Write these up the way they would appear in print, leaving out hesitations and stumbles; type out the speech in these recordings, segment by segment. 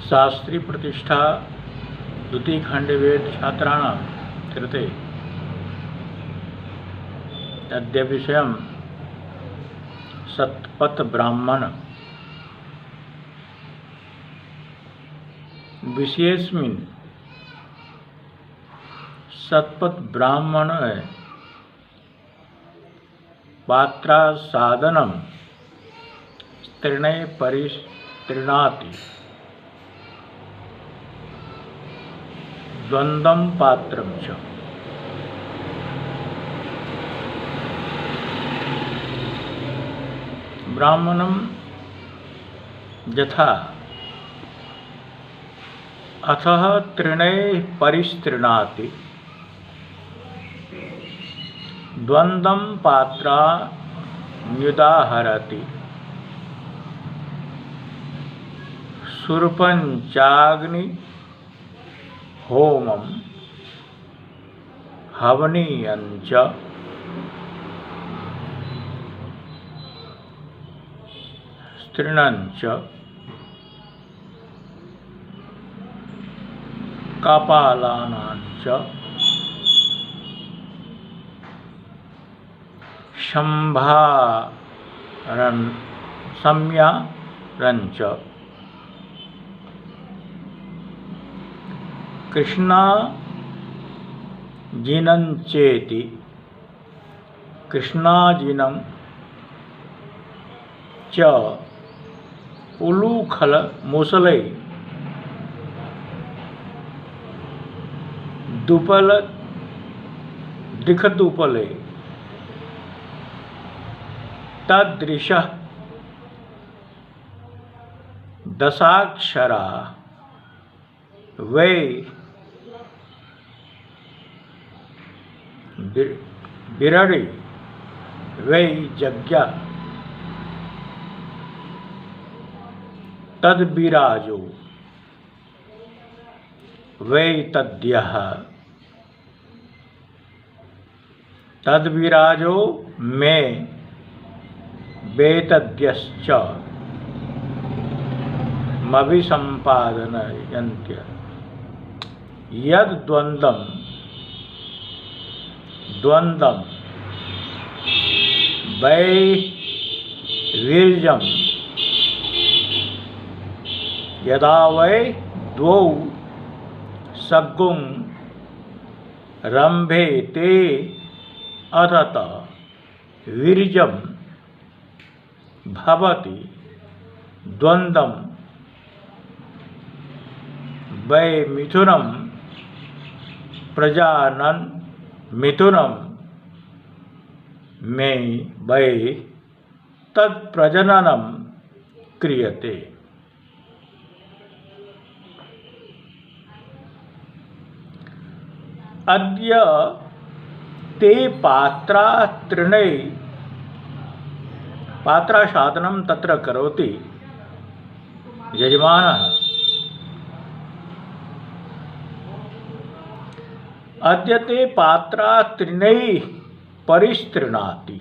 शास्त्री प्रतिष्ठा द्वितीय खंडवेद छात्राणां कृते अद्य विषयं शतपथ ब्राह्मण विशेषमिन् शतपथ ब्राह्मण पात्रासादनं स्त्रीणे परिस्त्रीणाति द्वन्द्वं पात्रं च। ब्राह्मणं यथा अथः त्रिणैः परिस्त्रीणाति द्वन्द्वं पात्रा न्युदाहरति शूर्पञ्चाग्नि होमं हवनीयञ्च स्त्रीणञ्च कपालानाञ्च सम्यारञ्च कृष्णाजिनञ्चेति कृष्णाजिनं च उलूखलमुसले दुपले तदृशः दशाक्षरा वै बिरडि वै यज्ञ तद्विराजो वै तद्यः तद्विराजो मे वेतद्यश्च मभिसम्पादयन्त्य यद्द्वन्द्वं वै वीर्यं यदा वै द्वौ सगुं रंभे ते अतत वीर्यं भवति द्वन्द्वं वै मिथुनं प्रजानन् मिथुनं मे वै तत्प्रजननं क्रियते। अद्य ते पात्रा त्रिणै पात्रासादनं तत्र करोति यजमानः। अद्य ते पात्रा त्रिणैः परिस्त्रीणाति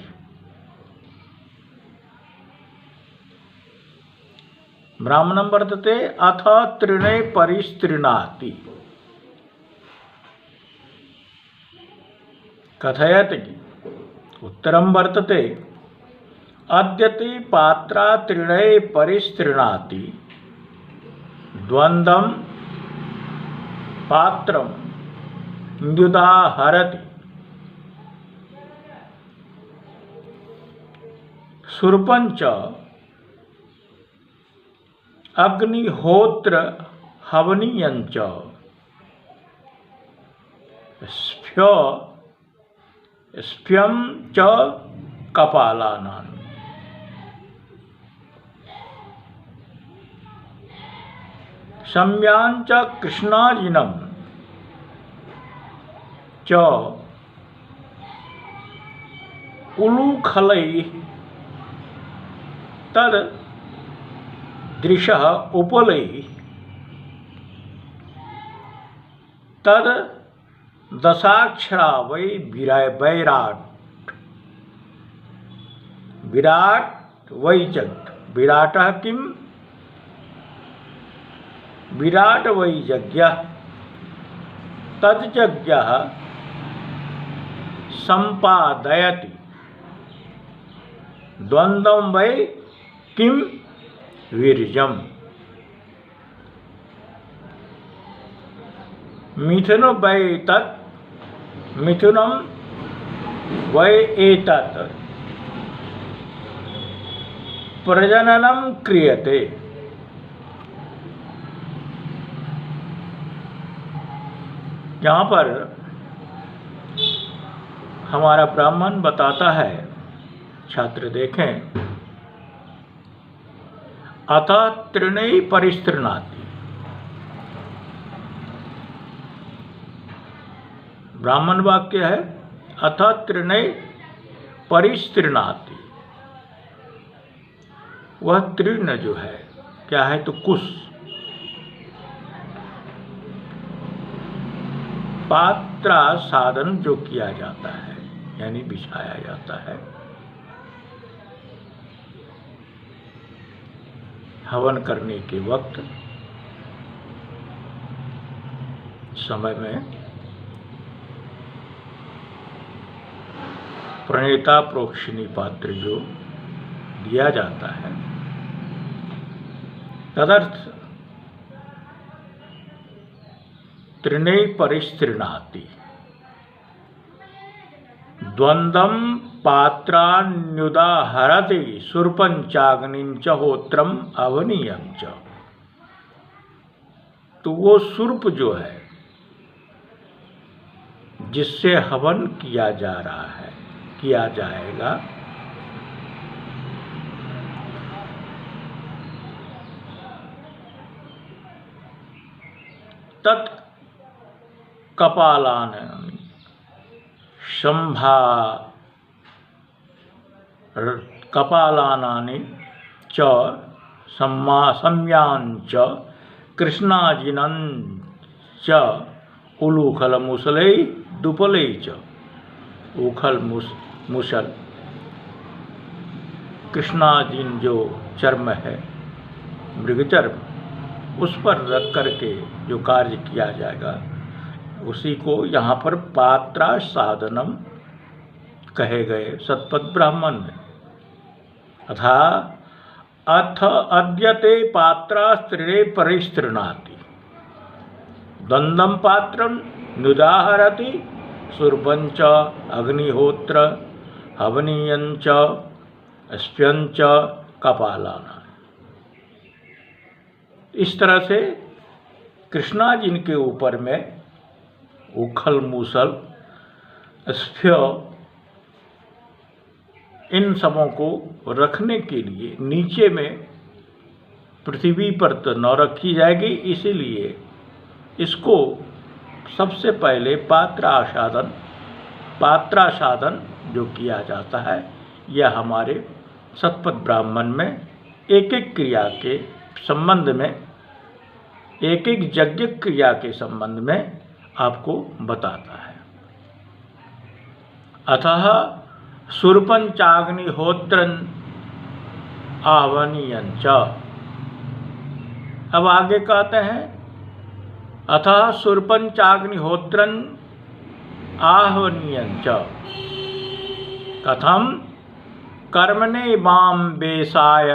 ब्राह्मणं वर्तते अथ त्रिणैः परिस्त्रीणाति कथयति उत्तरं वर्तते अद्य ते पात्रा त्रिणैः परिस्त्रीणाति द्वन्द्वं पात्रं न्युदाहरति शूर्पञ्च अग्निहोत्र हवनीयञ्च स्फ्यं च कपालानां सम्याञ्च कृष्णाजिनं च उलूखलैः तदृशः उपलैः तद दशाक्षरा वै विराट वै यज्ञ विराटः किम विराट वै यज्ञः तज्यज्ञः संपादयति द्वंद्वं वै किम वीर्यम्। मिथुन वै तत् मिथुनम वै एतत् प्रजननं क्रियते। यहाँ पर हमारा ब्राह्मण बताता है, छात्र देखें, अतः त्रिणय परिस्तृणाति। ब्राह्मण वाक्य है अतः त्रिणय परिस्तृणाति। वह तृण जो है क्या है, तो कुश, पात्रा साधन जो किया जाता है यानी बिछाया जाता है। हवन करने के वक्त समय में प्रणेता प्रोक्षिणी पात्र जो दिया जाता है, तदर्थ त्रिणय परिस्तृणाति। द्वंद्वं पात्रान्युदाहरति सुरपंचाग्निं च होत्रम अवनीयं च। तो वो सुर्प जो है जिससे हवन किया जा रहा है, किया जाएगा, तत् कपालान शंभा कपालानानि च सम्यान च कृष्णाजिनं च उलूखलमुसलै दुपलै च। उखल मुसल कृष्णाजिन जो चर्म है, मृगचर्म, उस पर रख करके जो कार्य किया जाएगा उसी को यहाँ पर पात्रा साधनम कहे गए सतपथ ब्राह्मण में। अथा अथ अद्यते पात्रा स्त्रीणे परिस्तृणाति द्वंद्वं पात्रं नुदाहरति सुरपं च अग्निहोत्र हवनीयं च स्प्यं च कपालाना। इस तरह से कृष्णा जिनके ऊपर में उखल मूसल स्फ्य इन सबों को रखने के लिए नीचे में पृथ्वी पर तो न रखी जाएगी, इसीलिए इसको सबसे पहले पात्रासाधन जो किया जाता है, यह हमारे सतपथ ब्राह्मण में एक एक क्रिया के संबंध में, एक एक यज्ञ क्रिया के संबंध में आपको बताता है। अतः सुरपंचाग्निहोत्रं आह्वनीयं च। अब आगे कहते हैं अतः सुरपंचाग्निहोत्रं आह्वनीयं च कथम कर्मणे मां बेसाय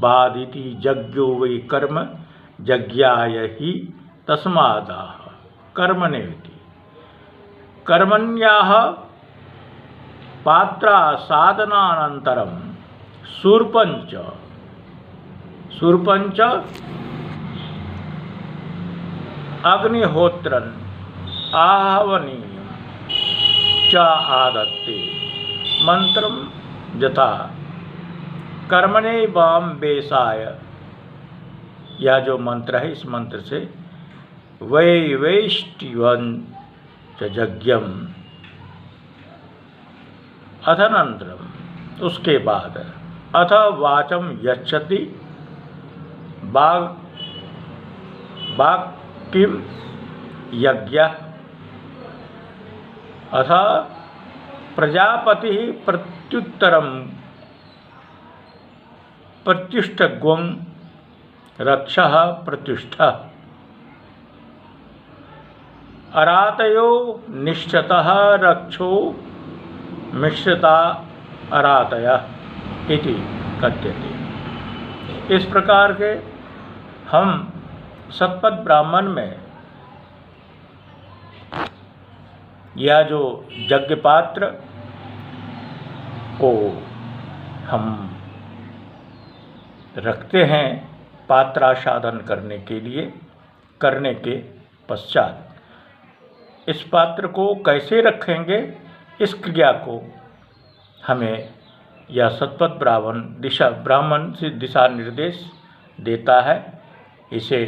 बाधिति यज्ञो वै कर्म यज्ञाय हि तस्मादाह कर्मणेति। कर्मण्याः पात्रा साधनानन्तरं शूर्पञ्च अग्निहोत्रं आह्वनीयं च आदत्ते मंत्रम यथा कर्मणे वाम बेसाय। यह जो मंत्र है, इस मंत्र से वै वैष्टिवं च यज्ञम अथनंतरम, उसके बाद अथ वाचम यच्छति किम यज्ञ अथ प्रजापति प्रत्युत्तरम प्रतिष्ठ गुं रक्षः प्रतिष्ठा अरातयो निश्चतः रक्षो मिश्रता अरातयः इति कथ्यते। इस प्रकार के हम शतपथ ब्राह्मण में यह जो यज्ञ पात्र को हम रखते हैं पात्रासाधन करने के लिए, करने के पश्चात इस पात्र को कैसे रखेंगे, इस क्रिया को हमें यह शतपथ ब्राह्मण से दिशा निर्देश देता है। इसे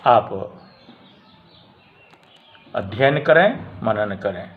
आप अध्ययन करें, मनन करें।